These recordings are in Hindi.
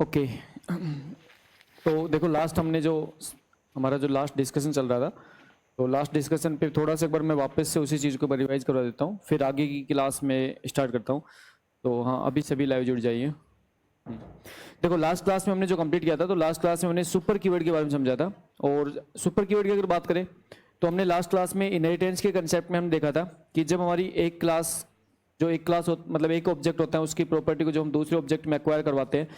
ओके। तो देखो लास्ट हमने जो हमारा जो लास्ट डिस्कशन चल रहा था, तो लास्ट डिस्कशन पे थोड़ा सा एक बार मैं वापस से उसी चीज़ को रिवाइज करवा देता हूँ, फिर आगे की क्लास में स्टार्ट करता हूँ। तो हाँ, अभी सभी लाइव जुड़ जाइए। देखो लास्ट क्लास में हमने जो कंप्लीट किया था, तो लास्ट क्लास में हमने सुपर कीवर्ड के बारे में समझा था। और सुपर कीवर्ड की अगर बात करें तो हमने लास्ट क्लास में इनहेरिटेंस के कंसेप्ट में हम देखा था कि जब हमारी एक क्लास मतलब एक ऑब्जेक्ट होता है, उसकी प्रॉपर्टी को जो हम दूसरे ऑब्जेक्ट में एक्वायर करवाते हैं,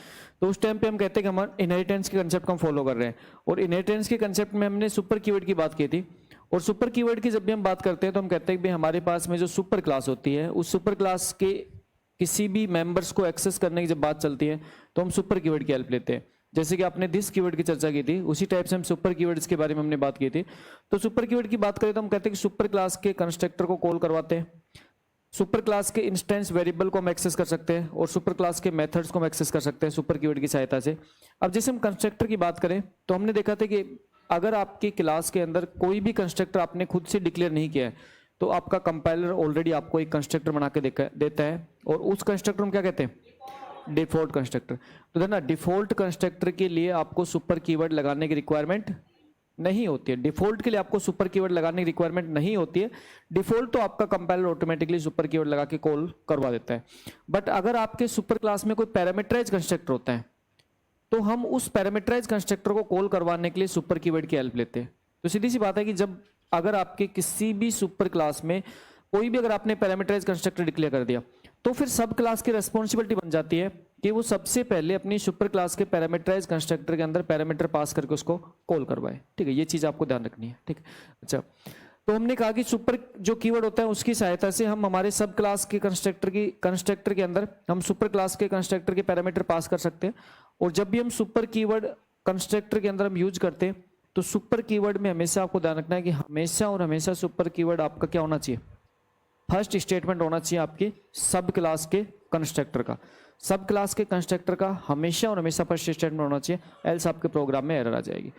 तो उस टाइम पे हम कहते हैं कि हमारे इनहेरिटेंस के कंसेप्ट को हम फॉलो कर रहे हैं। और इनहेरिटेंस के कंसेप्ट में हमने सुपर कीवर्ड की बात की थी। और सुपर कीवर्ड की जब भी हम बात करते हैं तो हम कहते हैं कि हमारे पास में जो सुपर क्लास होती है, उस सुपर क्लास के किसी भी मेंबर्स को एक्सेस करने की जब बात चलती है तो हम सुपर कीवर्ड की हेल्प लेते हैं। जैसे कि आपने दिस कीवर्ड की चर्चा की थी, उसी टाइप से हम सुपर कीवर्ड्स के बारे में हमने बात की थी। तो सुपर कीवर्ड की बात करें तो हम कहते हैं कि सुपर क्लास के कंस्ट्रक्टर को कॉल करवाते हैं, सुपर क्लास के इंस्टेंस वेरिएबल को हम एक्सेस कर सकते हैं, और सुपर क्लास के मेथड्स को हम एक्सेस कर सकते हैं सुपर कीवर्ड की सहायता से। अब जैसे हम कंस्ट्रक्टर की बात करें तो हमने देखा था कि अगर आपकी क्लास के अंदर कोई भी कंस्ट्रक्टर आपने खुद से डिक्लेयर नहीं किया है, तो आपका कंपाइलर ऑलरेडी आपको एक कंस्ट्रक्टर बना के देता है, और उस कंस्ट्रक्टर हम क्या कहते हैं? Default constructor. तो देखना, डिफॉल्ट कंस्ट्रक्टर के लिए आपको सुपर कीवर्ड लगाने की रिक्वायरमेंट नहीं होती है। डिफॉल्ट के लिए आपको सुपर कीवर्ड लगाने की रिक्वायरमेंट नहीं होती है। डिफॉल्ट तो आपका कंपाइलर ऑटोमेटिकली सुपर कीवर्ड लगा के कॉल करवा देता है। बट अगर आपके सुपर क्लास में कोई पैरामीटराइज कंस्ट्रक्टर होता है, तो हम उस पैरामीटराइज कंस्ट्रक्टर को कॉल करवाने के लिए सुपर कीवर्ड की हेल्प लेते हैं। तो सीधी सी बात है कि जब अगर आपके किसी भी सुपर क्लास में कोई भी अगर आपने पैरामीटराइज कंस्ट्रक्टर डिक्लेयर कर दिया, तो फिर सब क्लास की रेस्पॉन्सिबिलिटी बन जाती है कि वो सबसे पहले अपनी सुपर क्लास के पैरामीटराइज कंस्ट्रक्टर के अंदर पैरामीटर पास करके उसको कॉल करवाए। ठीक है, ये चीज आपको ध्यान रखनी है। ठीक है, अच्छा। तो हमने कहा कि सुपर जो कीवर्ड होता है उसकी सहायता से हम हमारे सब क्लास के कंस्ट्रक्टर के अंदर हम सुपर क्लास के कंस्ट्रक्टर के पैरामीटर पास कर सकते हैं। और जब भी हम सुपर कीवर्ड कंस्ट्रक्टर के अंदर हम यूज करते हैं, तो सुपर कीवर्ड में हमेशा आपको ध्यान रखना है कि हमेशा और हमेशा सुपर कीवर्ड आपका क्या होना चाहिए? फर्स्ट स्टेटमेंट होना चाहिए आपके सब क्लास के कंस्ट्रक्टर का। सब क्लास के कंस्ट्रक्टर का हमेशा और हमेशा फर्स्ट स्टेटमेंट होना चाहिए, एल्स आपके प्रोग्राम में एरर आ जाएगी।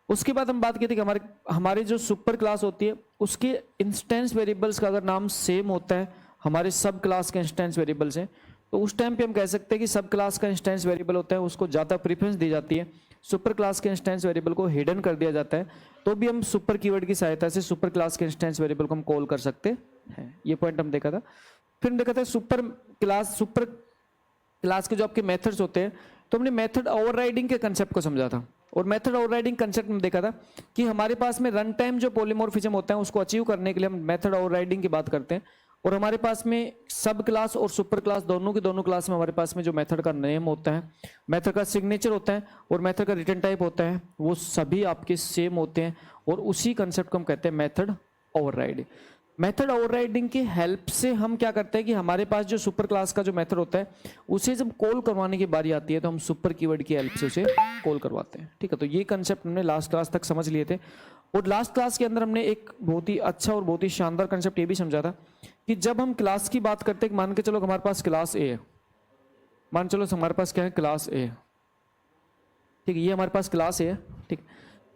उसके बाद हम बात की थी कि हमारे जो सुपर क्लास होती है उसके इंस्टेंस वेरिएबल्स का अगर नाम सेम होता है हमारे सब क्लास के इंस्टेंस वेरिएबल्स हैं, तो उस टाइम पे हम कह सकते हैं कि सब क्लास का इंस्टेंस वेरिएबल होता है उसको ज़्यादा प्रीफरेंस दी जाती है, सुपर क्लास के इंस्टेंस वेरिएबल को हिडन कर दिया जाता है। तो भी हम सुपर कीवर्ड की सहायता से सुपर क्लास के इंस्टेंस वेरिएबल को हम कॉल कर सकते हैं। ये पॉइंट हम देखा था। फिर हम देखा था सुपर क्लास के जो आपके मेथड्स होते हैं, तो हमने मेथड ओवरराइडिंग के कंसेप्ट को समझा था। और मेथड ओवरराइडिंग कंसेप्ट में देखा था कि हमारे पास में रन टाइम जो पॉलीमॉर्फिज्म होता है उसको अचीव करने के लिए हम मेथड ओवरराइडिंग की बात करते हैं। और हमारे पास में सब क्लास और सुपर क्लास दोनों की दोनों क्लास में हमारे पास में जो मेथड का नेम होता है, मेथड का सिग्नेचर होता है और मेथड का रिटर्न टाइप होता है, वो सभी आपके सेम होते हैं। और उसी कंसेप्ट को हम कहते हैं मेथड ओवरराइडिंग। मेथड ओवरराइडिंग की हेल्प से हम क्या करते हैं कि हमारे पास जो सुपर क्लास का जो मेथड होता है उसे जब कॉल करवाने की बारी आती है तो हम सुपर कीवर्ड की हेल्प से उसे कॉल करवाते हैं। ठीक है, तो ये कंसेप्ट हमने लास्ट क्लास तक समझ लिए थे। और लास्ट क्लास के अंदर हमने एक बहुत ही अच्छा और बहुत ही शानदार कंसेप्ट ये भी समझा था कि जब हम क्लास की बात करते हैं, मान के चलो हमारे पास क्लास ए है, मान चलो हमारे पास क्या है? क्लास ए। ठीक है, ये हमारे पास क्लास ए है। ठीक,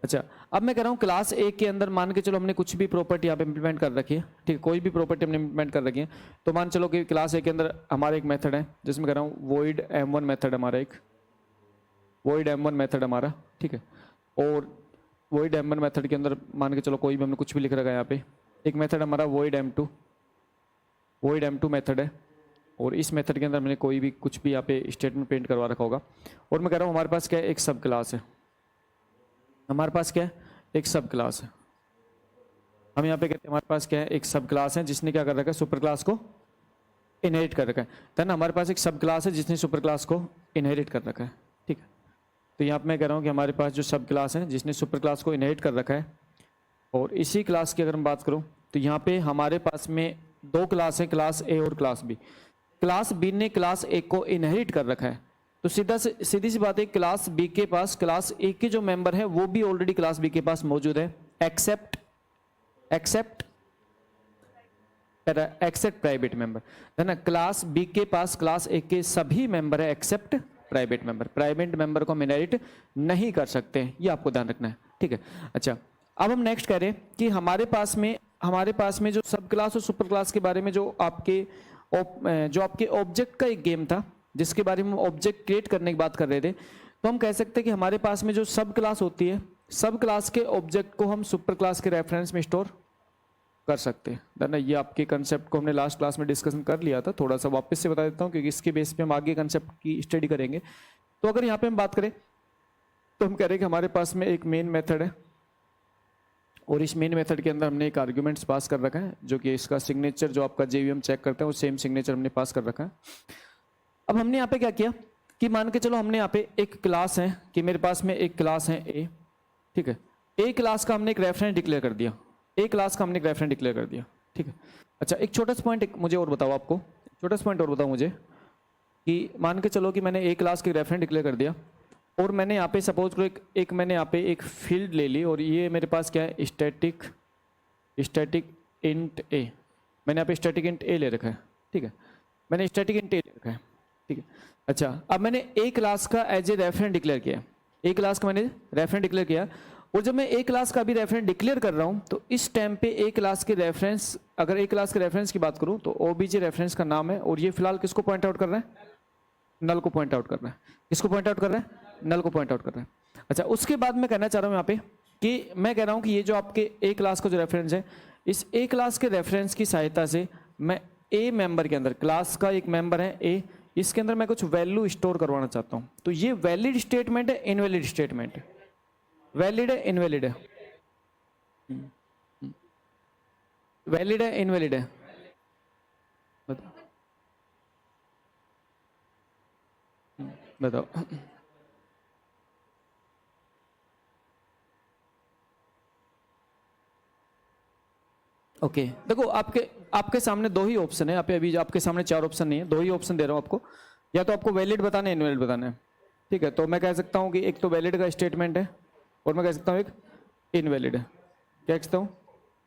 अच्छा। अब मैं कह रहा हूँ क्लास ए के अंदर मान के चलो हमने कुछ भी प्रॉपर्टी यहाँ पे इंप्लीमेंट कर रखी है। ठीक है, कोई भी प्रॉपर्टी हमने इंप्लीमेंट कर रखी है। तो मान चलो कि क्लास ए के अंदर हमारा एक मेथड है जिसमें कह रहा हूँ वॉइड m1 मेथड हमारा, एक वॉइड m1 मेथड हमारा। ठीक है, और वॉइड m1 मेथड के अंदर मान के चलो कोई भी हमने कुछ भी लिख रखा है। यहाँ पे एक मेथड हमारा वॉइड m2 मेथड है, और इस मेथड के अंदर मैंने कोई भी कुछ भी यहाँ पे स्टेटमेंट प्रिंट करवा रखा होगा। और मैं कह रहा हूँ हमारे पास क्या है? एक सब क्लास है। हमारे पास क्या है? एक सब क्लास है। हम यहाँ पे कहते हैं हमारे पास क्या है? एक सब क्लास है जिसने क्या कर रखा है? सुपर क्लास को इनहेरिट कर रखा है। तो ना हमारे पास एक सब क्लास है जिसने सुपर क्लास को इनहेरिट कर रखा है। ठीक है, तो यहाँ पे मैं कह रहा हूँ कि हमारे पास जो सब क्लास है जिसने सुपर क्लास को इनहेरिट कर रखा है, और इसी क्लास की अगर मैं बात करूँ तो यहाँ पे हमारे पास में दो क्लास है, क्लास ए और क्लास बी। क्लास बी ने क्लास ए को इनहेरिट कर रखा है, तो सीधी सी बात है, क्लास बी के पास क्लास ए के जो मेंबर है वो भी ऑलरेडी क्लास बी के पास मौजूद है, एक्सेप्ट प्राइवेट मेंबर, है ना। क्लास बी के पास क्लास ए के सभी मेंबर है एक्सेप्ट प्राइवेट मेंबर को हम इनहेरिट नहीं कर सकते, ये आपको ध्यान रखना है। ठीक है, अच्छा। अब हम नेक्स्ट कह रहे हैं कि हमारे पास में जो सब क्लास और सुपर क्लास के बारे में जो आपके ऑब्जेक्ट का एक गेम था जिसके बारे में हम ऑब्जेक्ट क्रिएट करने की बात कर रहे थे, तो हम कह सकते हैं कि हमारे पास में जो सब क्लास होती है, सब क्लास के ऑब्जेक्ट को हम सुपर क्लास के रेफरेंस में स्टोर कर सकते हैं ना। ये आपके कंसेप्ट को हमने लास्ट क्लास में डिस्कशन कर लिया था, थोड़ा सा वापस से बता देता हूँ क्योंकि इसके बेस पे हम आगे कंसेप्ट की स्टडी करेंगे। तो अगर यहाँ पे हम बात करें तो हम कह रहे हैं कि हमारे पास में एक मेन मेथड है और इस मेन मेथड के अंदर हमने एक आर्ग्यूमेंट्स पास कर रखा है जो कि इसका सिग्नेचर जो आपका जेवीएम चेक करता है वो सेम सिग्नेचर हमने पास कर रखा है। अब हमने यहाँ पे क्या किया कि मान के चलो हमने यहाँ पे एक क्लास है कि मेरे पास में एक क्लास है ए, ठीक है। ए क्लास का हमने एक रेफरेंस डिक्लेयर कर दिया, ए क्लास का हमने एक रेफरेंस डिक्लेयर कर दिया, ठीक है। अच्छा एक छोटा सा पॉइंट मुझे और बताओ, आपको छोटा सा पॉइंट और बताओ मुझे कि मान के चलो कि मैंने ए क्लास के रेफरेंस डिक्लेयर कर दिया और मैंने यहाँ पे सपोज करो एक मैंने यहाँ पे एक फील्ड ले ली और ये मेरे पास क्या है, स्टैटिक इंट ए। मैंने यहाँ पे स्टैटिक इंट ए ले रखा है, ठीक है। मैंने स्टैटिक इंट ए ले रखा है, ठीक है। अच्छा अब मैंने ए क्लास का एज ए रेफरेंस डिक्लेयर किया, ए क्लास का मैंने रेफरेंस डिक्लेयर किया और जब मैं ए क्लास का भी रेफरेंस डिक्लेयर कर रहा हूँ तो इस टाइम पे ए क्लास के रेफरेंस, अगर ए क्लास के रेफरेंस की बात करूँ तो ओबीजे रेफरेंस का नाम है और ये फिलहाल किसको पॉइंट आउट कर रहा है, नल को पॉइंट आउट कर रहा है। किसको पॉइंट आउट कर रहा है, नल को पॉइंट आउट कर रहा है। अच्छा उसके बाद मैं कहना चाह रहा हूँ यहाँ पे कि मैं कह रहा हूँ कि ये जो आपके ए क्लास का जो रेफरेंस है, इस ए क्लास के रेफरेंस की सहायता से मैं ए मेंबर के अंदर, क्लास का एक मेंबर है ए, इसके अंदर मैं कुछ वैल्यू स्टोर करवाना चाहता हूँ। तो ये वैलिड स्टेटमेंट है, इनवैलिड स्टेटमेंट है, वैलिड है, इनवैलिड है, वैलिड है, इनवैलिड है, बताओ। ओके देखो आपके सामने दो ही ऑप्शन है, अभी आपके सामने चार ऑप्शन नहीं है, दो ही ऑप्शन दे रहा हूं आपको, या तो आपको वैलिड बताना है, इनवैलिड बताना है, ठीक है। तो मैं कह सकता हूं कि एक तो वैलिड का स्टेटमेंट है और मैं कह सकता हूं एक इनवैलिड है। क्या कहता हूं,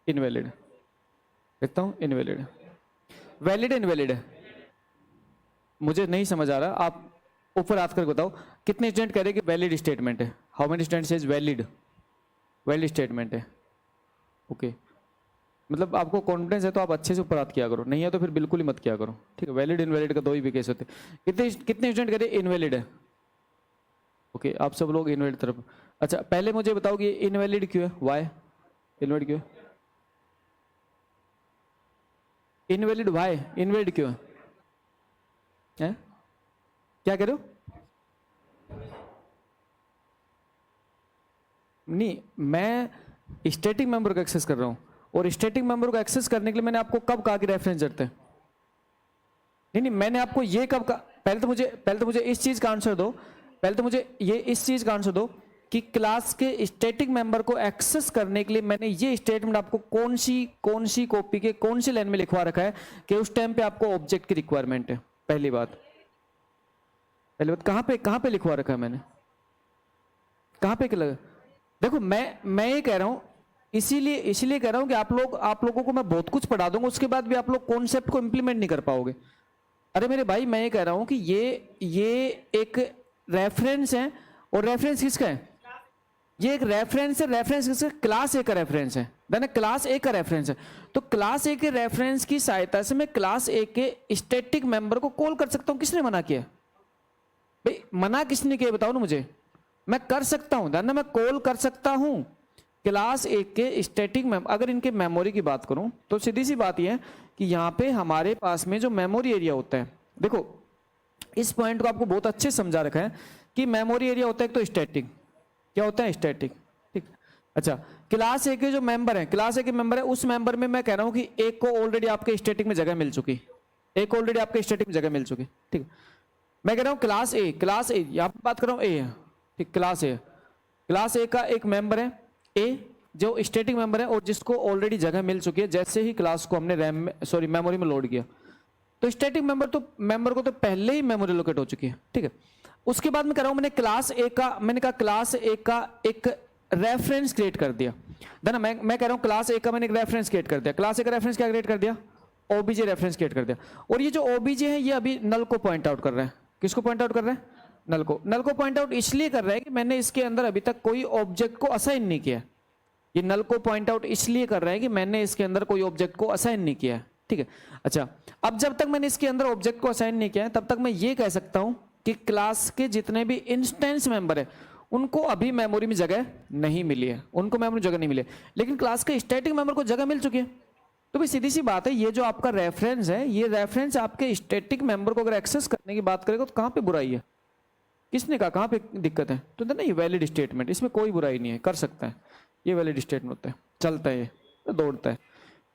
इनवैलिड, कहता हूं इनवैलिड। वैलिड इनवैलिड है, मुझे नहीं समझ आ रहा, आप ऊपर हाथ करके बताओ कितने स्टूडेंट कह रहे हैं कि वैलिड स्टेटमेंट है। How many student says valid, valid statement है। ओके मतलब आपको कॉन्फिडेंस है तो आप अच्छे से ऊपर हाथ किया करो, नहीं है तो फिर बिल्कुल ही मत किया करो, ठीक है। वैलिड इनवैलिड का दो ही केस होते हैं। कितने स्टूडेंट कह रहे हैं इनवैलिड है, ओके आप सब लोग इनवैलिड तरफ। अच्छा पहले मुझे बताओ कि इनवैलिड क्यों है, वाई इनवैलिड क्यों है, इनवैलिड वाई इनवैलिड क्यों है? क्या कह रहे हो? नहीं मैं स्टैटिक मेंबर को एक्सेस कर रहा हूं और स्टैटिक मेंबर को एक्सेस करने के लिए मैंने आपको कब कहा कि रेफरेंस जरूरत है? नहीं मैंने आपको ये कब कहा? पहले तो मुझे इस चीज का आंसर दो, पहले तो मुझे ये इस चीज का आंसर दो कि क्लास के स्टैटिक मेंबर को एक्सेस करने के लिए मैंने ये स्टेटमेंट आपको कौन सी कॉपी के कौन सी लाइन में लिखवा रखा है कि उस टाइम पे आपको ऑब्जेक्ट की रिक्वायरमेंट है। पहली बात कहां पे लिखवा रखा है मैंने, कहां पे लगा? देखो मैं ये कह रहा हूं, इसीलिए कह रहा हूं कि आप लोगों को मैं बहुत कुछ पढ़ा दूंगा, उसके बाद भी आप लोग कॉन्सेप्ट को इंप्लीमेंट नहीं कर पाओगे। अरे मेरे भाई मैं ये कह रहा हूं कि ये एक रेफरेंस है और रेफरेंस किसका है? ये एक रेफरेंस है, रेफरेंस किसका? क्लास ए का रेफरेंस है, देन क्लास ए का रेफरेंस है। तो क्लास ए के रेफरेंस की सहायता से मैं क्लास ए के स्टैटिक मेंबर को कॉल कर सकता हूं। किसने मना किया भाई? मना किसने किया बताओ ना मुझे। मैं कर सकता हूं ना, मैं कॉल कर सकता हूं क्लास ए के स्टैटिक मेंबर। अगर इनके मेमोरी की बात करूं तो सीधी सी बात यह है कि यहां पे हमारे पास में जो मेमोरी एरिया होता है, देखो इस पॉइंट को आपको बहुत अच्छे समझा रखा है कि मेमोरी एरिया होता है एक तो स्टैटिक, क्या होता है? स्टैटिक, ठीक। अच्छा क्लास ए के जो मेंबर है, क्लास ए के मेंबर है, उस मेंबर में मैं कह रहा हूं कि एक को ऑलरेडी आपके स्टैटिक में जगह मिल चुकी, एक ऑलरेडी आपके स्टैटिक में जगह मिल चुकी, ठीक। मैं कह रहा हूं क्लास ए यहां पर बात कर रहा हूं ए है, ठीक। क्लास ए का एक मेंबर है ए जो स्टैटिक मेंबर है और जिसको ऑलरेडी जगह मिल चुकी है जैसे ही क्लास को हमने रैम में मेमोरी में लोड किया। तो स्टैटिक मेंबर को तो पहले ही मेमोरी लोकेट हो चुकी है, ठीक है। उसके बाद मैं कह रहा हूं मैंने कहा क्लास ए का एक रेफरेंस क्रिएट कर दिया। देन मैं कह रहा हूं क्लास ए का मैंने एक रेफरेंस क्रिएट कर दिया। क्लास ए का रेफरेंस क्या क्रिएट कर दिया? ओबीजे रेफरेंस क्रिएट कर दिया। और ये जो ओबीजे है ये अभी नल को पॉइंट आउट कर रहा है। किसको पॉइंट आउट कर रहा है? नल को पॉइंट आउट इसलिए कर रहा है कि मैंने इसके अंदर अभी तक कोई ऑब्जेक्ट को असाइन नहीं किया। ये नल को पॉइंट आउट इसलिए कर रहा है कि मैंने इसके अंदर कोई ऑब्जेक्ट को असाइन नहीं किया है, ठीक है। अच्छा अब जब तक मैंने इसके अंदर ऑब्जेक्ट को असाइन नहीं किया है तब तक मैं ये कह सकता हूं कि क्लास के जितने भी इंस्टेंस मेंबर है उनको अभी मेमोरी में जगह नहीं मिली है, उनको मेमोरी में जगह नहीं मिली है, लेकिन क्लास के स्टैटिक मेंबर को जगह मिल चुकी है। तो भाई सीधी सी बात है, ये जो आपका रेफरेंस है, ये रेफरेंस आपके स्टैटिक मेंबर को अगर एक्सेस करने की बात करेगा तो कहाँ पे बुराई है? किसने कहा कहाँ पे दिक्कत है? तो ना ये वैलिड स्टेटमेंट, इसमें कोई बुराई नहीं है, कर सकता है, ये वैलिड स्टेटमेंट होता है, चलता है, ये तो दौड़ता है।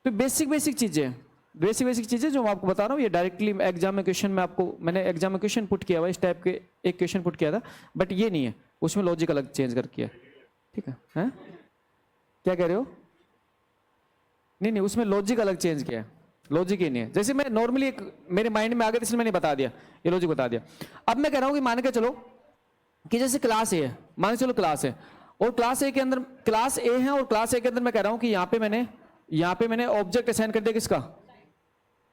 तो बेसिक चीजें, बेसिक चीजें जो मैं आपको बता रहा हूँ, ये डायरेक्टली एग्जाम में क्वेश्चन में आपको, मैंने एग्जाम में क्वेश्चन पुट किया हुआ इस टाइप के, एक क्वेश्चन पुट किया था, बट ये नहीं है, उसमें लॉजिक अलग चेंज कर किया। ठीक है, हैं? क्या कह रहे हो? नहीं, उसमें लॉजिक अलग चेंज किया है, लॉजिक ही नहीं है। जैसे मैं नॉर्मली एक मेरे माइंड में आ गया, इसलिए मैंने बता दिया, ये लॉजिक बता दिया। अब मैं कह रहा हूं कि मान के चलो कि जैसे क्लास ए है, मान के चलो क्लास है, और क्लास ए के अंदर क्लास ए है, और क्लास ए के अंदर मैं कह रहा हूं कि यहाँ पे मैंने ऑब्जेक्ट असाइन कर दिया, किसका?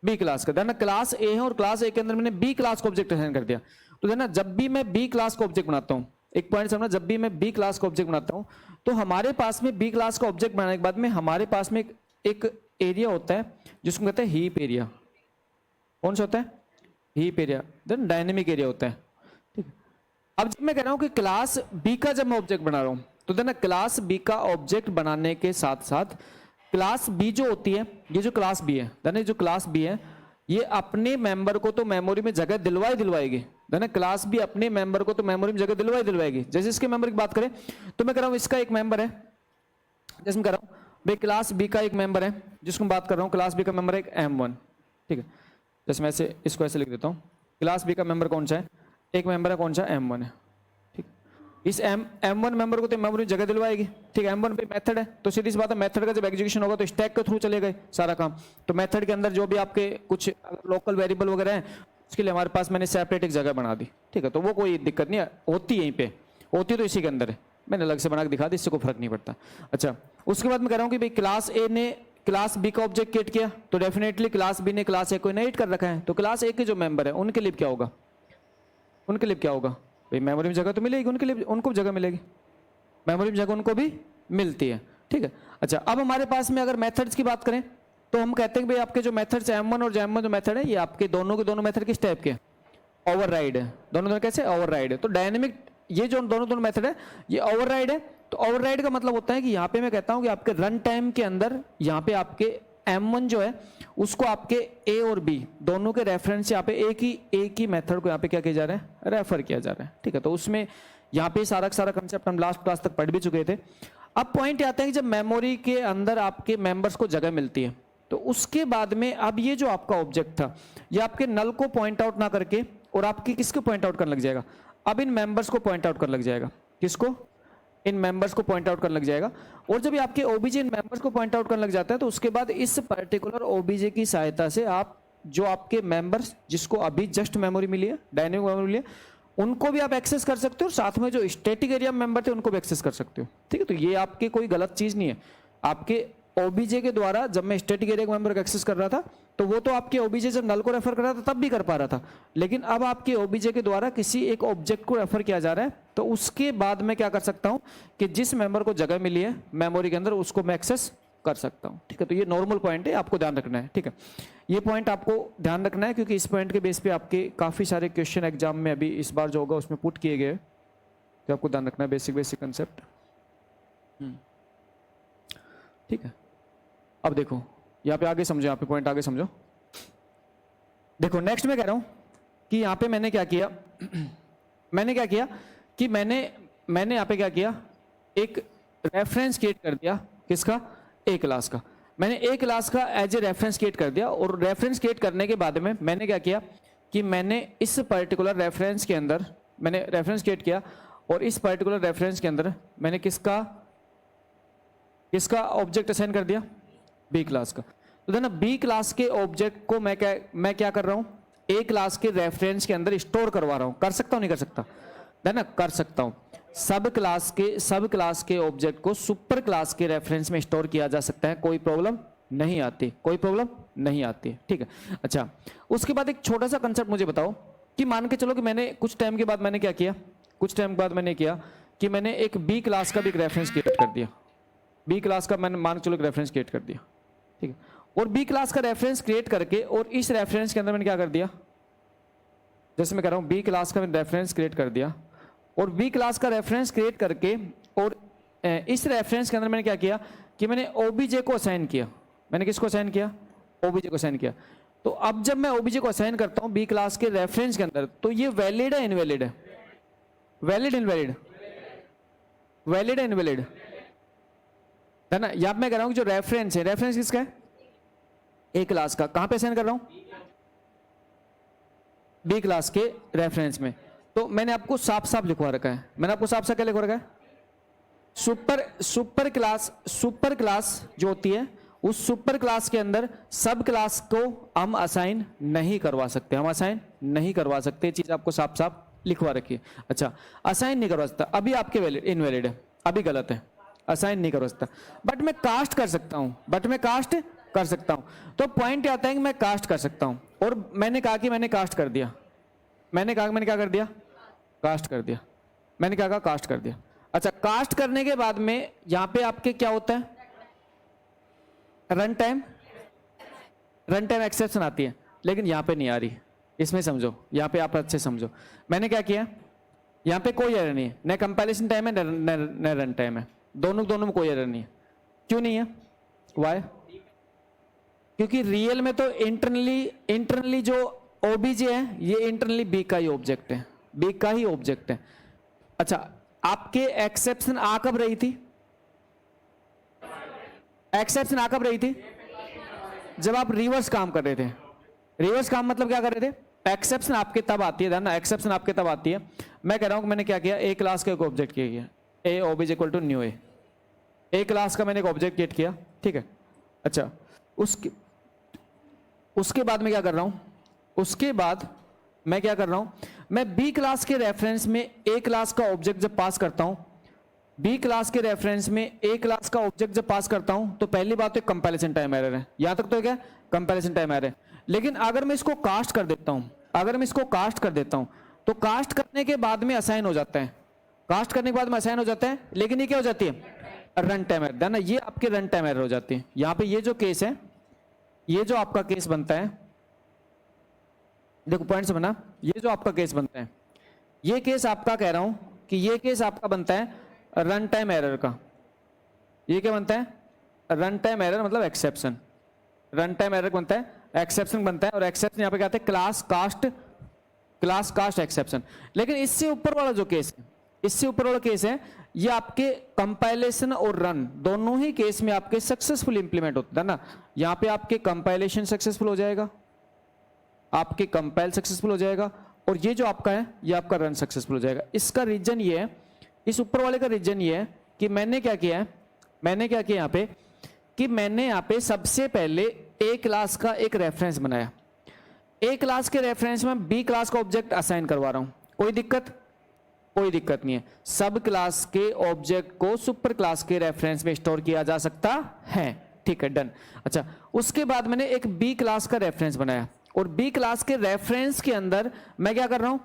बी क्लास का। देन क्लास ए है और क्लास ए के अंदर मैंने बी क्लास को ऑब्जेक्ट असाइन कर दिया। तो देना जब भी मैं बी क्लास को ऑब्जेक्ट बनाता हूं, एक पॉइंट समझना, जब भी मैं बी क्लास को ऑब्जेक्ट बनाता हूं तो हमारे पास में बी क्लास का ऑब्जेक्ट बनाने के बाद में हमारे पास में एक एरिया होता है जिसको कहते हैं हीप एरिया। कौन सा होता है? Heap area. Then dynamic area होता है। ठीक है, अब जब मैं कह रहा हूं कि क्लास बी का जब मैं ऑब्जेक्ट बना रहा हूं तो देना क्लास बी का ऑब्जेक्ट बनाने के साथ साथ क्लास बी जो होती है, ये जो क्लास बी है, देना जो क्लास बी है ये अपने मेंबर को तो मेमोरी में जगह दिलवाएगी। देना क्लास बी अपने मेंबर को तो मेमोरी में जगह दिलवाएगी। जैसे इसके मेंबर की बात करें तो मैं कह रहा हूं इसका एक मेंबर है, जैसे मैं कह रहा हूं भाई क्लास बी का एक मेंबर है जिसको मैं बात कर रहा हूं, क्लास बी का मेंबर है एक M1। ठीक है, जैसे मैं इसको ऐसे लिख देता हूं, क्लास बी का मेंबर कौन सा है? एक मेंबर है, कौन सा? M1 है। ठीक, इस M1 मेंबर को तो मेमोरी में जगह दिलवाएगी। ठीक है, M1 पे मेथड है तो सीधी सी बात है, मेथड का जब एग्जीक्यूशन होगा तो स्टैक के थ्रू चलेगा सारा काम। तो मेथड के अंदर जो भी आपके कुछ लोकल वेरिएबल वगैरह है उसके लिए हमारे पास मैंने सेपरेट एक जगह बना दी। ठीक है, तो वो कोई दिक्कत नहीं है, होती यहीं पे, होती तो इसी के अंदर है, मैंने अलग से बना के दिखा दी, इससे कोई फर्क नहीं पड़ता। अच्छा, उसके बाद मैं कह रहा हूं कि भाई क्लास ए ने क्लास बी का ऑब्जेक्ट क्रिएट किया तो डेफिनेटली क्लास बी ने क्लास ए को इनहेरिट कर रखा है, तो क्लास ए के जो मेंबर है उनके लिए क्या होगा? उनके लिए क्या होगा भाई? मेमोरी में जगह तो मिलेगी उनके लिए, उनको जगह मिलेगी, मेमोरी में जगह उनको भी मिलती है। ठीक है, अच्छा अब हमारे पास में अगर मेथड्स की बात करें तो हम कहते हैं कि भाई आपके जो मेथड्स M1 और M1 जो मेथड है ये आपके दोनों के दोनों मेथड किस टाइप के? ओवरराइड है। दोनों कैसे? ओवरराइड है। तो डायनेमिक ये जो दोनों मेथड है ये ओवरराइड है। तो ओवरराइड का मतलब होता है कि यहाँ पे मैं कहता हूँ कि आपके रन टाइम के अंदर यहाँ पे आपके M1 जो है उसको आपके A और B दोनों के रेफरेंस यहाँ पे एक ही मेथड को यहाँ पे क्या किया जा रहा है? रेफर किया जा रहा है। ठीक है, तो उसमें यहाँ पे सारा कंसेप्ट हम लास्ट क्लास तक पढ़ भी चुके थे। अब पॉइंट आता है कि जब मेमोरी के अंदर आपके मेंबर्स को जगह मिलती है तो उसके बाद में अब ये जो आपका ऑब्जेक्ट था ये आपके नल को पॉइंट आउट ना करके और आपकी किसको पॉइंट आउट करने लग जाएगा? अब इन मेंबर्स को पॉइंट आउट करने लग जाएगा। किसको? इन मेंबर्स को पॉइंट आउट करने लग जाएगा। और जब ये आपके ओबीजे इन मेंबर्स को पॉइंट आउट करने लग जाता है तो उसके बाद इस पर्टिकुलर ओबीजे की सहायता से आप जो आपके मेंबर्स जिसको अभी जस्ट मेमोरी मिली है, डायनेमिक मेमोरी मिली है, उनको भी आप एक्सेस कर सकते हो और साथ में जो स्टैटिक एरिया मेंबर थे उनको भी एक्सेस कर सकते हो। ठीक है, तो ये आपकी कोई गलत चीज नहीं है। आपके ओबीजे के द्वारा जब मैं स्टैटिक एरिया मेंबर को एक्सेस कर रहा था तो वो तो आपके ओबीजे जब नल को रेफर कर रहा था तब भी कर पा रहा था, लेकिन अब आपके ओबीजे के द्वारा किसी एक ऑब्जेक्ट को रेफर किया जा रहा है तो उसके बाद मैं क्या कर सकता हूं कि जिस मेंबर को जगह मिली है मेमोरी के अंदर उसको मैं एक्सेस कर सकता हूं। ठीक है, तो ये नॉर्मल पॉइंट है, आपको ध्यान रखना है। ठीक है, ये पॉइंट आपको ध्यान रखना है क्योंकि इस पॉइंट के बेस पे आपके काफी सारे क्वेश्चन एग्जाम में अभी इस बार जो होगा उसमें पुट किए गए, तो आपको ध्यान रखना है बेसिक कंसेप्ट। ठीक है, अब देखो यहाँ पे आगे समझो, यहाँ पे पॉइंट आगे समझो। देखो नेक्स्ट मैं कह रहा हूं कि यहाँ पे मैंने क्या किया कि मैंने यहाँ पे क्या किया, एक रेफरेंस क्रिएट कर दिया। किसका? ए क्लास का। मैंने ए क्लास का एज ए रेफरेंस क्रिएट कर दिया और रेफरेंस क्रिएट करने के बाद में मैंने क्या किया कि मैंने इस पर्टिकुलर रेफरेंस के अंदर मैंने रेफरेंस क्रिएट किया और इस पर्टिकुलर रेफरेंस के अंदर मैंने किसका ऑब्जेक्ट असाइन कर दिया? बी क्लास का। तो देना बी क्लास के ऑब्जेक्ट को मैं क्या कर रहा हूं? ए क्लास के रेफरेंस के अंदर स्टोर करवा रहा हूं। कर सकता हूं नहीं कर सकता? देना कर सकता हूं। सब क्लास के ऑब्जेक्ट को सुपर क्लास के रेफरेंस में स्टोर किया जा सकता है, कोई प्रॉब्लम नहीं आती, कोई प्रॉब्लम नहीं आती। ठीक है, अच्छा उसके बाद एक छोटा सा कंसेप्ट मुझे बताओ कि मान के चलो कि मैंने कुछ टाइम के बाद मैंने क्या किया, कि मैंने एक बी क्लास का भी एक रेफरेंस क्रिएट कर दिया। बी क्लास का मैंने मान के चलो एक रेफरेंस क्रिएट कर दिया। ठीक है, और बी क्लास का रेफरेंस क्रिएट करके और इस रेफरेंस के अंदर मैंने क्या कर दिया? जैसे मैं कह रहा हूँ बी क्लास का मैंने रेफरेंस क्रिएट कर दिया, और बी क्लास का रेफरेंस क्रिएट करके और इस रेफरेंस के अंदर मैंने क्या किया कि मैंने ओबीजे को असाइन किया। मैंने किसको असाइन किया? ओबीजे को असाइन किया। तो अब जब मैं ओबीजे को असाइन करता हूँ बी क्लास के रेफरेंस के अंदर, तो ये वैलिड है इनवैलिड है? Valid invalid? वैलिड है इनवैलिड है ना। यहाँ मैं कह रहा हूँ जो रेफरेंस है, रेफरेंस किसका है? ए क्लास का। कहां पे असाइन कर रहा हूं? बी क्लास के रेफरेंस में। तो मैंने आपको साफ साफ लिखवा रखा है, मैंने आपको साफ साफ क्या लिखवा रखा है? सुपर क्लास जो होती है, उस सुपर क्लास के अंदर सब क्लास को हम असाइन नहीं करवा सकते, हम असाइन नहीं करवा सकते। चीज आपको साफ साफ लिखवा रखी है। अच्छा, असाइन नहीं करवा सकता, अभी आपके वैलिड इनवैलिड है, अभी गलत है, असाइन नहीं करवा सकता। बट मैं कास्ट कर सकता हूं, बट मैं कास्ट कर सकता हूं। तो पॉइंट आता है कि मैं कास्ट कर सकता हूं, और मैंने कहा कि मैंने कास्ट कर दिया। मैंने कहा मैंने क्या कर दिया? कास्ट कर दिया। मैंने क्या कहा? कास्ट कर दिया। अच्छा, कास्ट करने के बाद में यहां पे आपके क्या होता है? रन टाइम एक्सेप्शन आती है, लेकिन यहां पे नहीं आ रही। इसमें समझो, यहां पे आप अच्छे समझो। मैंने क्या किया? यहां पे कोई एरर नहीं है, न कंपाइलेशन टाइम है न रन टाइम है, दोनों में कोई एरर नहीं है। क्यों नहीं है? वाई? क्योंकि रियल में तो इंटरनली जो ओबीजे है ये इंटरनली बी का ही ऑब्जेक्ट है, बी का ही ऑब्जेक्ट है। अच्छा, आपके एक्सेप्शन आ कब रही थी? एक्सेप्शन आ कब रही थी? जब आप रिवर्स काम कर रहे थे। रिवर्स काम मतलब क्या कर रहे थे? एक्सेप्शन आपके तब आती है ना, एक्सेप्शन आपके तब आती है। मैं कह रहा हूं कि मैंने क्या किया? ए क्लास का एक ऑब्जेक्ट किया, A OBJ equal to new A class का मैंने एक ऑब्जेक्ट क्रिएट किया, ठीक है। अच्छा, उसके बाद मैं क्या कर रहा हूं? उसके बाद मैं क्या कर रहा हूं? मैं बी क्लास के रेफरेंस में ए क्लास का ऑब्जेक्ट जब पास करता हूं, बी क्लास के रेफरेंस में ए क्लास का ऑब्जेक्ट जब पास करता हूं, तो पहली बात तो कंपैरिजन टाइम एरर है। यहां तक तो क्या? कंपैरिजन टाइम एरर है। लेकिन अगर मैं इसको कास्ट कर देता हूं, तो कास्ट करने के बाद में असाइन हो जाता है, कास्ट करने के बाद में असाइन हो जाता है, लेकिन ये क्या हो जाती है? रन टाइम एरर है ना, ये आपके रन टाइम एरर हो जाती है। यहां पे ये जो केस है, ये जो आपका केस बनता है, देखो पॉइंट समझना, ये जो आपका केस बनता है, ये केस आपका कह रहा हूं कि ये केस आपका बनता है रन टाइम एरर का। ये क्या बनता है? रन टाइम एरर मतलब एक्सेप्शन। रन टाइम एरर बनता है, एक्सेप्शन बनता है, और एक्सेप्शन यहां पे क्या आते हैं? Class cast exception. लेकिन इससे ऊपर वाला जो केस है, इससे ऊपर वाला केस है, ये आपके कंपाइलेशन और रन दोनों ही केस में आपके सक्सेसफुल इंप्लीमेंट होता है ना। यहां पे आपके कंपाइलेशन सक्सेसफुल हो जाएगा, आपके कंपाइल सक्सेसफुल हो जाएगा, और ये जो आपका है ये आपका रन सक्सेसफुल हो जाएगा। इसका रीजन ये है, इस ऊपर वाले का रीजन ये है कि मैंने क्या किया है, मैंने क्या किया यहां पे कि मैंने यहां पे सबसे पहले ए क्लास का एक रेफरेंस बनाया। ए क्लास के रेफरेंस में बी क्लास का ऑब्जेक्ट असाइन करवा रहा हूं। कोई दिक्कत? कोई दिक्कत नहीं है। सब क्लास के ऑब्जेक्ट को सुपर क्लास के रेफरेंस में स्टोर किया जा सकता है, ठीक है, डन। अच्छा, उसके बाद मैंने एक बी क्लास का रेफरेंस बनाया, और बी क्लास के रेफरेंस के अंदर मैं क्या कर रहा हूं?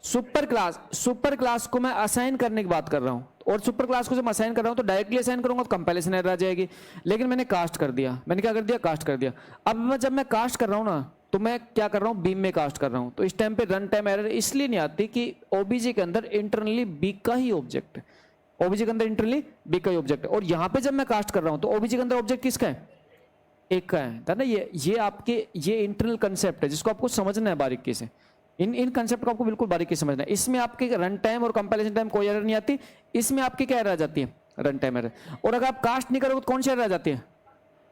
सुपर क्लास को मैं असाइन करने की बात कर रहा हूं, और सुपर क्लास को जब असाइन कर रहा हूं तो डायरेक्टली असाइन करूंगा तो कंपैरिजन एरर आ जाएगी। लेकिन मैंने कास्ट कर दिया, मैंने क्या कर दिया? कास्ट कर दिया। अब जब मैं कास्ट कर रहा हूं ना, तो मैं क्या कर रहा हूं? बीम में कास्ट कर रहा हूं। तो इस टाइम पे रन टाइम एरर इसलिए नहीं आती कि ओबीजे के अंदर इंटरनली बी का ही ऑब्जेक्ट है, ओबीजे के अंदर इंटरनली बी का ही ऑब्जेक्ट है। और यहां पे जब मैं कास्ट कर रहा हूं तो ओबीजे के अंदर ऑब्जेक्ट किसका है? एक का है ना। ये आपके ये इंटरनल कंसेप्ट है जिसको आपको समझना है बारीकी से। इन कंसेप्ट को आपको बिल्कुल बारीकी से समझना है। इसमें आपके रन टाइम और कंपैरिजन टाइम कोई एरर नहीं आती, इसमें आपकी क्या एरर आ जाती है? Run time error. और अगर आप कास्ट नहीं करोगे तो कौन सी एरर आ जाती है?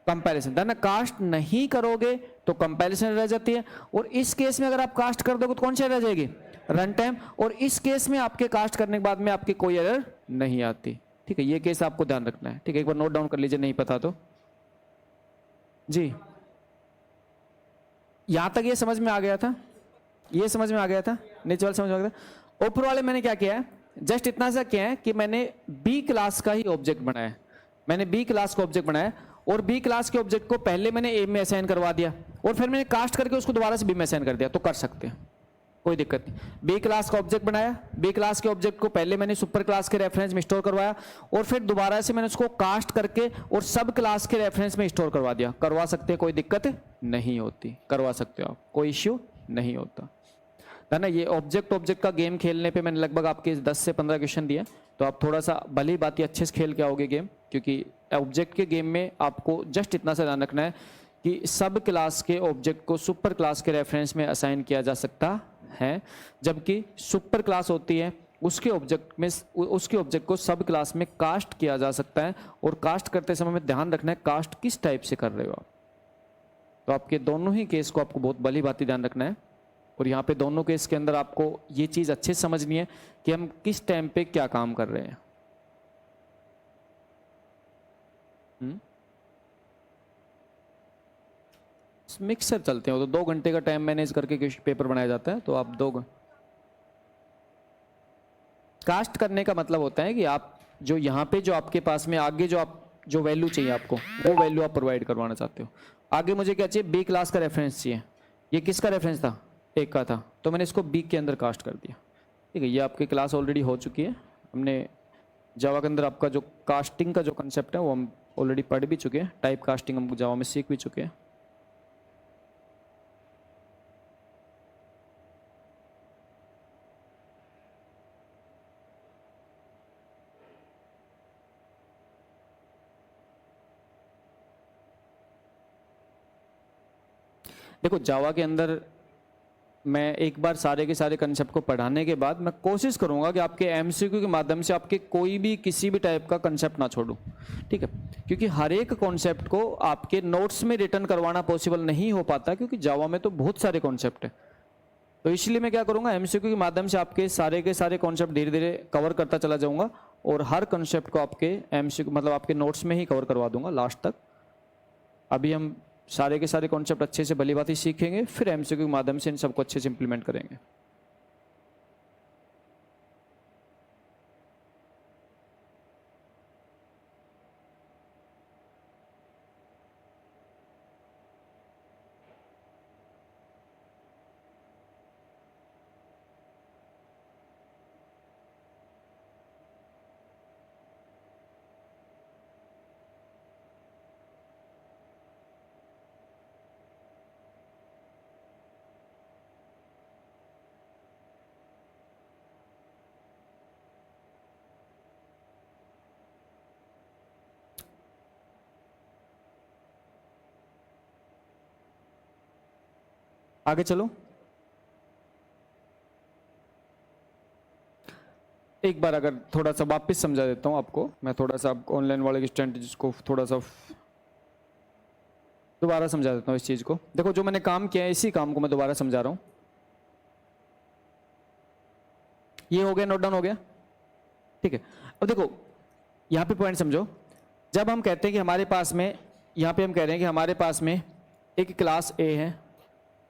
कंपैरिजन, ना कास्ट नहीं करोगे तो कंपैरिजन रह जाती है। और इस केस में अगर आप कास्ट कर दोगे तो कौन सी एरर आ जाएगी? Run time. और इस केस में आपके कास्ट करने के बाद में आपकी कोई एरर नहीं आती, ठीक है। ये केस आपको ध्यान रखना है, ठीक है। एक बार नोट डाउन कर लीजिए, नहीं पता तो जी। यहां तक ये समझ में आ गया था? ये समझ में आ गया था? नीचे वाले समझ में आ गया था? ऊपर वाले मैंने क्या किया है? जस्ट इतना सा किया है कि मैंने बी क्लास का ही ऑब्जेक्ट बनाया, मैंने बी क्लास का ऑब्जेक्ट बनाया, और बी क्लास के ऑब्जेक्ट को पहले मैंने ए में असाइन करवा दिया, और फिर मैंने कास्ट करके उसको दोबारा से बी में असाइन कर दिया। तो कर सकते हैं, कोई दिक्कत नहीं। बी क्लास का ऑब्जेक्ट बनाया, बी क्लास के ऑब्जेक्ट को पहले मैंने सुपर क्लास के रेफरेंस में स्टोर करवाया, और फिर दोबारा से मैंने उसको कास्ट करके और सब क्लास के रेफरेंस में स्टोर करवा दिया। करवा सकते हैं, कोई दिक्कत नहीं होती, करवा सकते हो आप, कोई इश्यू नहीं होता। है ना। ये ऑब्जेक्ट का गेम खेलने पे मैंने लगभग आपके 10 से 15 क्वेश्चन दिए, तो आप थोड़ा सा भली बात अच्छे से खेल के आओगे गेम, क्योंकि ऑब्जेक्ट के गेम में आपको जस्ट इतना सा ध्यान रखना है कि सब क्लास के ऑब्जेक्ट को सुपर क्लास के रेफरेंस में असाइन किया जा सकता है, जबकि सुपर क्लास होती है उसके ऑब्जेक्ट को सब क्लास में कास्ट किया जा सकता है, और कास्ट करते समय में ध्यान रखना है कास्ट किस टाइप से कर रहे हो आप। तो आपके दोनों ही केस को आपको बहुत भली भांति ध्यान रखना है, और यहाँ पे दोनों केस के अंदर आपको ये चीज अच्छे से समझनी है कि हम किस टाइम पे क्या काम कर रहे हैं। मिक्सर चलते हो तो 2 घंटे का टाइम मैनेज करके पेपर बनाया जाता है, तो आप कास्ट करने का मतलब होता है कि आप जो यहाँ पे जो आपके पास में आगे जो वैल्यू चाहिए आपको, वो वैल्यू आप प्रोवाइड करवाना चाहते हो। आगे मुझे क्या चाहिए, बी क्लास का रेफरेंस चाहिए। ये किसका रेफरेंस था, एक का था, तो मैंने इसको बी के अंदर कास्ट कर दिया। ठीक है, ये आपकी क्लास ऑलरेडी हो चुकी है, हमने जावा के अंदर आपका जो कास्टिंग का जो कंसेप्ट है वो हम ऑलरेडी पढ़ भी चुके हैं, टाइप कास्टिंग हम जावा में सीख भी चुके हैं। देखो जावा के अंदर मैं एक बार सारे के सारे कंसेप्ट को पढ़ाने के बाद मैं कोशिश करूंगा कि आपके एमसीक्यू के माध्यम से आपके कोई भी किसी भी टाइप का कंसेप्ट ना छोड़ूं, ठीक है, क्योंकि हर एक कॉन्सेप्ट को आपके नोट्स में रिटर्न करवाना पॉसिबल नहीं हो पाता, क्योंकि जावा में तो बहुत सारे कॉन्सेप्ट है। तो इसलिए मैं क्या करूंगा, एमसीक्यू के माध्यम से आपके सारे के सारे कॉन्सेप्ट धीरे धीरे कवर करता चला जाऊंगा, और हर कॉन्सेप्ट को आपके एमसीक्यू मतलब आपके नोट्स में ही कवर करवा दूंगा लास्ट तक। अभी हम सारे के सारे कॉन्सेप्ट अच्छे से भली बात ही सीखेंगे, फिर एमसीक्यू के माध्यम से इन सबको अच्छे से इंप्लीमेंट करेंगे। आगे चलो, एक बार अगर थोड़ा सा वापस समझा देता हूं आपको, मैं थोड़ा सा ऑनलाइन वाले स्टूडेंट जिसको थोड़ा सा दोबारा समझा देता हूं इस चीज को। देखो जो मैंने काम किया है इसी काम को मैं दोबारा समझा रहा हूं। ये हो गया, नोट डाउन हो गया, ठीक है। अब देखो यहां पे पॉइंट समझो, जब हम कहते हैं कि हमारे पास में, यहां पे हम कह रहे हैं कि हमारे पास में एक क्लास ए है,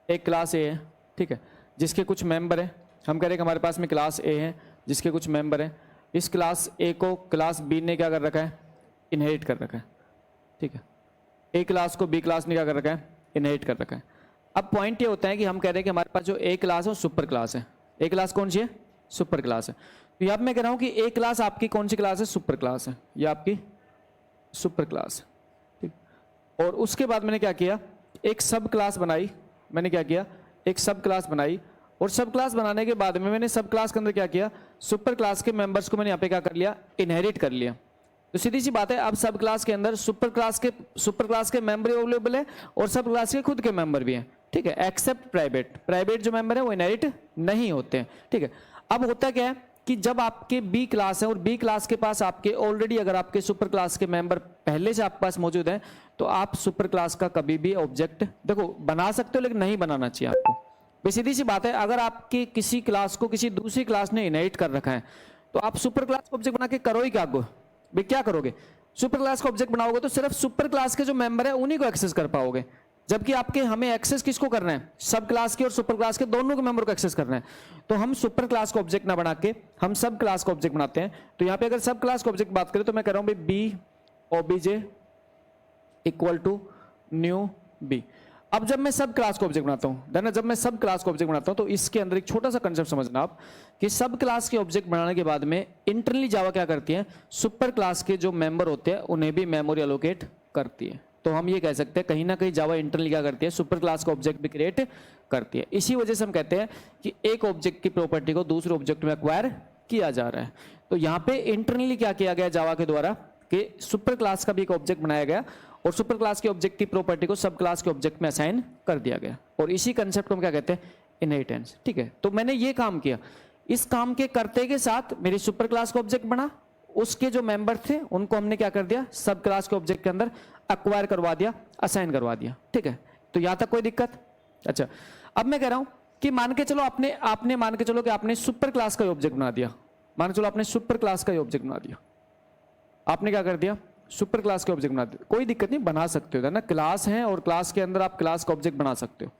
एक क्लास ए है, ठीक है, जिसके कुछ मेंबर हैं। हम कह रहे हैं कि हमारे पास में क्लास ए है जिसके कुछ मेंबर हैं। इस क्लास ए को क्लास बी ने क्या कर रखा है, इनहेरिट कर रखा है, ठीक है। ए क्लास को बी क्लास ने क्या कर रखा है, इनहेरिट कर रखा है। अब पॉइंट ये होता है कि हम कह रहे हैं कि हमारे पास जो ए क्लास है वो सुपर क्लास है। ए क्लास कौन सी है, सुपर क्लास है। तो यहाँ मैं कह रहा हूँ कि ए क्लास आपकी कौन सी क्लास है, सुपर क्लास है, ये आपकी सुपर क्लास है, ठीक। और उसके बाद मैंने क्या किया, एक सब क्लास बनाई। मैंने क्या किया, एक सब क्लास बनाई, और सब क्लास बनाने के बाद में मैंने सब क्लास के अंदर क्या किया, सुपर क्लास के मेंबर्स को मैंने यहाँ पे क्या कर लिया, इनहेरिट कर लिया। तो सीधी सी बात है, अब सब क्लास के अंदर सुपर क्लास के मेंबर अवेलेबल है, और सब क्लास के खुद के मेंबर भी हैं, ठीक है, एक्सेप्ट प्राइवेट जो मेंबर है वो इनहेरिट नहीं होते हैं, ठीक है। अब होता क्या है कि जब आपके बी क्लास है और बी क्लास के पास आपके ऑलरेडी अगर आपके सुपर क्लास के मेंबर पहले से आपके पास मौजूद हैं, तो आप सुपर क्लास का कभी भी ऑब्जेक्ट देखो बना सकते हो, लेकिन नहीं बनाना चाहिए आपको। भाई सीधी सी बात है, अगर आपके किसी क्लास को किसी दूसरी क्लास ने इनहेरिट कर रखा है, तो आप सुपर क्लास को ऑब्जेक्ट बना के करो ही क्या, आपको भाई क्या करोगे, सुपर क्लास को ऑब्जेक्ट बनाओगे तो सिर्फ सुपर क्लास के जो मेंबर है उन्हीं को एक्सेस कर पाओगे, जबकि आपके हमें एक्सेस किसको करना है, सब क्लास के और सुपर क्लास के दोनों के मेंबर को एक्सेस करना है। तो हम सुपर क्लास को ऑब्जेक्ट ना बना के हम सब क्लास को ऑब्जेक्ट बनाते हैं। तो यहाँ पे अगर सब क्लास को ऑब्जेक्ट बात करें तो मैं कह रहा हूं B OBJ equal to new B. अब जब मैं सब क्लास को ऑब्जेक्ट बनाता हूं, जब मैं सब क्लास को ऑब्जेक्ट बनाता हूं, तो इसके अंदर एक छोटा सा कंसेप्ट समझना आप कि सब क्लास के ऑब्जेक्ट बनाने के बाद में इंटरनली जावा क्या करती है, सुपर क्लास के जो मेंबर होते हैं उन्हें भी मेमोरी एलोकेट करती है। तो हम ये कह सकते हैं कहीं ना कहीं जावा इंटरनली क्या करती है, सुपर क्लास का ऑब्जेक्ट भी क्रिएट करती है। इसी वजह से हम कहते हैं कि एक ऑब्जेक्ट की प्रॉपर्टी को दूसरे ऑब्जेक्ट में एक्वायर किया जा रहा है। तो यहाँ पे इंटरनली क्या किया गया जावा के द्वारा कि सुपर क्लास का भी एक ऑब्जेक्ट बनाया गया और सुपर क्लास के ऑब्जेक्ट की प्रॉपर्टी को सब क्लास के ऑब्जेक्ट में असाइन कर दिया गया, और इसी कंसेप्ट को हम क्या कहते हैं, इनहेरिटेंस। ठीक है, तो मैंने ये काम किया, इस काम के करते के साथ मेरी सुपर क्लास का ऑब्जेक्ट बना, उसके जो मेंबर थे उनको हमने क्या कर दिया, सब क्लास के ऑब्जेक्ट के अंदर एक्वायर करवा दिया, असाइन करवा दिया। ठीक है, तो यहां तक कोई दिक्कत? अच्छा, अब मैं कह रहा हूं कि मान के चलो आपने मान के चलो कि आपने सुपर क्लास का ऑब्जेक्ट बना दिया, मान के चलो आपने सुपर क्लास का ऑब्जेक्ट बना दिया, आपने क्या कर दिया, सुपर क्लास के ऑब्जेक्ट बना दिया। कोई दिक्कत नहीं, बना सकते हो ना, क्लास है और क्लास के अंदर आप क्लास का ऑब्जेक्ट बना सकते हो।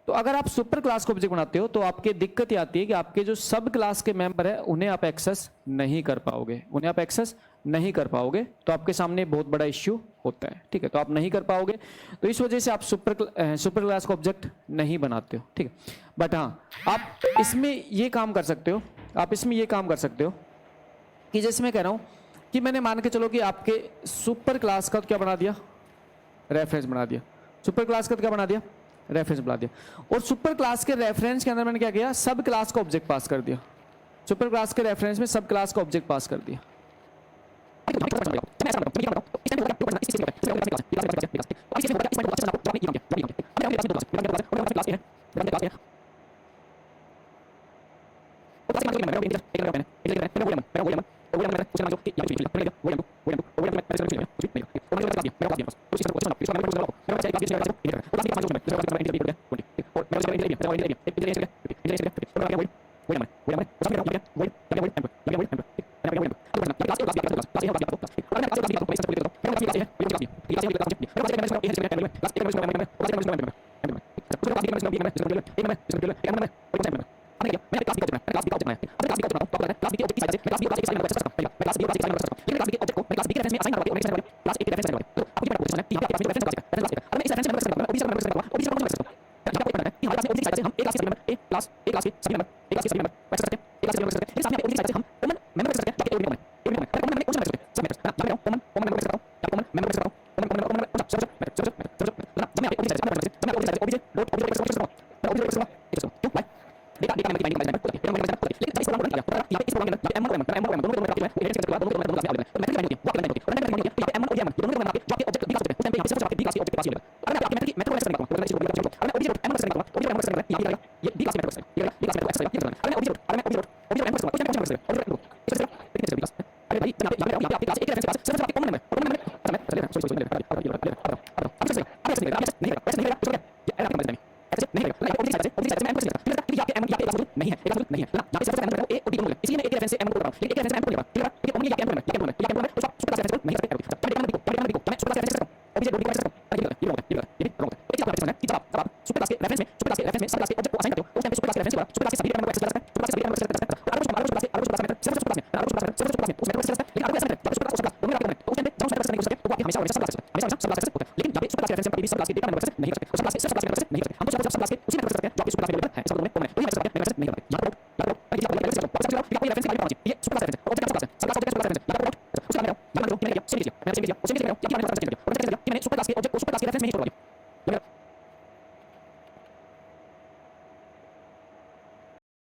तो अगर आप सुपर क्लास का ऑब्जेक्ट बनाते हो तो आपकी दिक्कत ये आती है कि आपके जो सब क्लास के मेंबर है उन्हें आप एक्सेस नहीं कर पाओगे, उन्हें आप एक्सेस नहीं कर पाओगे, तो आपके सामने बहुत बड़ा इश्यू होता है। ठीक है, तो आप नहीं कर पाओगे, तो इस वजह से आप सुपर क्लास का ऑब्जेक्ट नहीं बनाते हो। ठीक है, बट हाँ आप इसमें ये काम कर सकते हो, आप इसमें ये काम कर सकते हो कि जैसे मैं कह रहा हूं कि मैंने मान के चलो कि आपके सुपर क्लास का क्या बना दिया, रेफरेंस बना दिया, सुपर क्लास का क्या बना दिया, रेफरेंस बना दिया, और सुपर क्लास के रेफरेंस के अंदर मैंने क्या किया, सब क्लास का ऑब्जेक्ट पास कर दिया, सुपर क्लास के रेफरेंस में सब क्लास का ऑब्जेक्ट पास कर दिया।